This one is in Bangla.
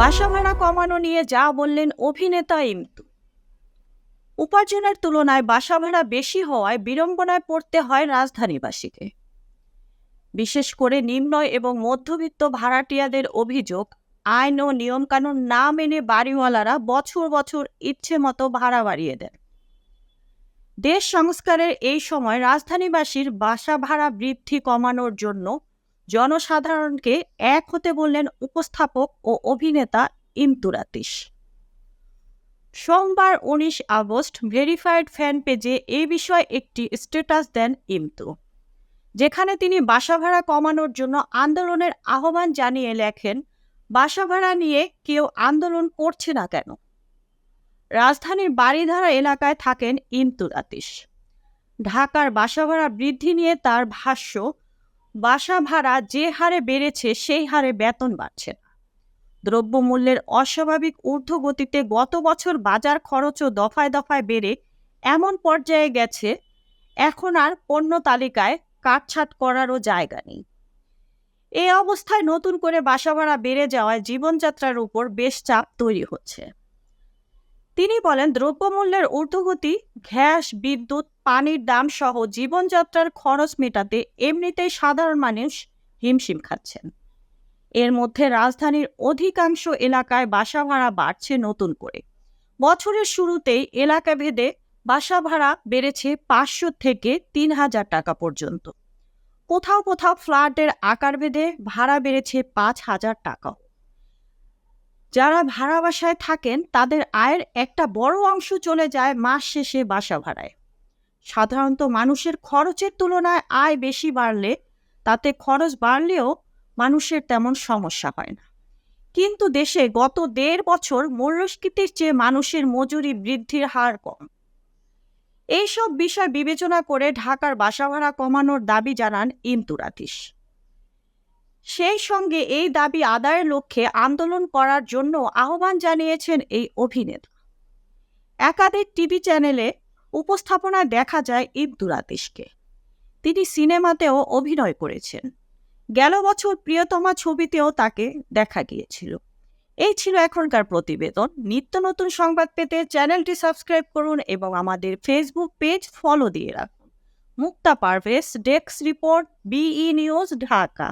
বাসা ভাড়া কমানো নিয়ে যা বললেন অভিনেতা ইমতু। উপার্জনের তুলনায় বাসা ভাড়া বেশি হওয়ায় বিড়ম্বনায় পড়তে হয় রাজধানীবাসীকে। বিশেষ করে নিম্ন এবং মধ্যবিত্ত ভাড়াটিয়াদের অভিযোগ, আইন ও নিয়মকানুন না মেনে বাড়িওয়ালারা বছর বছর ইচ্ছে মতো ভাড়া বাড়িয়ে দেন। দেশ সংস্কারের এই সময় রাজধানীবাসীর বাসা ভাড়া বৃদ্ধি কমানোর জন্য জনসাধারণকে এক হতে বললেন উপস্থাপক ও অভিনেতা ইমতুর আতিশ। সোমবার ১৯ আগস্ট ভেরিফাইড ফ্যান পেজে এ বিষয়ে একটি স্ট্যাটাস দেন ইমতু, যেখানে তিনি বাসা ভাড়া কমানোর জন্য আন্দোলনের আহ্বান জানিয়ে লেখেন, বাসা ভাড়া নিয়ে কেউ আন্দোলন করছে না কেন? রাজধানীর বারিধারা এলাকায় থাকেন ইমতুর আতিশ। ঢাকার বাসা ভাড়া বৃদ্ধি নিয়ে তার ভাষ্য, বাসা ভাড়া যে হারে বেড়েছে সেই হারে বেতন বাড়ছে না। দ্রব্যমূল্যের অস্বাভাবিক ঊর্ধ্বগতিতে গত বছর বাজার খরচও দফায় দফায় বেড়ে এমন পর্যায়ে গেছে, এখন আর পণ্য তালিকায় কাটছাঁট করারও জায়গা নেই। এই অবস্থায় নতুন করে বাসা ভাড়া বেড়ে যাওয়ায় জীবনযাত্রার উপর বেশ চাপ তৈরি হচ্ছে। তিনি বলেন, দ্রব্যমূল্যের ঊর্ধ্বগতি, গ্যাস, বিদ্যুৎ, পানির দাম সহ জীবনযাত্রার খরচ মেটাতে এমনিতেই সাধারণ মানুষ হিমশিম খাচ্ছেন। এর মধ্যে রাজধানীর অধিকাংশ এলাকায় বাসা ভাড়া বাড়ছে নতুন করে। বছরের শুরুতেই এলাকা ভেদে বাসা ভাড়া বেড়েছে ৫০০ থেকে ৩,০০০ টাকা পর্যন্ত। কোথাও কোথাও ফ্ল্যাটের আকার ভেদে ভাড়া বেড়েছে ৫,০০০ টাকাও। যারা ভাড়া বাসায় থাকেন তাদের আয়ের একটা বড় অংশ চলে যায় মাস শেষে বাসা ভাড়ায়। সাধারণত মানুষের খরচের তুলনায় আয় বেশি বাড়লে তাতে খরচ বাড়লেও মানুষের তেমন সমস্যা হয় না। কিন্তু দেশে গত ১.৫ বছর মূল্যস্ফীতির চেয়ে মানুষের মজুরি বৃদ্ধির হার কম। এইসব বিষয় বিবেচনা করে ঢাকার বাসা ভাড়া কমানোর দাবি জানান ইমতুর আতিশ। সেই সঙ্গে এই দাবি আদায়ের লক্ষ্যে আন্দোলন করার জন্য আহ্বান জানিয়েছেন এই অভিনেতা। একাধিক টিভি চ্যানেলে উপস্থাপনায় দেখা যায় ইমতুর আতিশকে। তিনি সিনেমাতেও অভিনয় করেছেন। গেল বছর প্রিয়তমা ছবিতেও তাকে দেখা গিয়েছিল। এই ছিল এখনকার প্রতিবেদন। নিত্য নতুন সংবাদ পেতে চ্যানেলটি সাবস্ক্রাইব করুন এবং আমাদের ফেসবুক পেজ ফলো দিয়ে রাখুন। মুক্তা পারভেজ, ডেস্ক রিপোর্ট, বিই নিউজ, ঢাকা।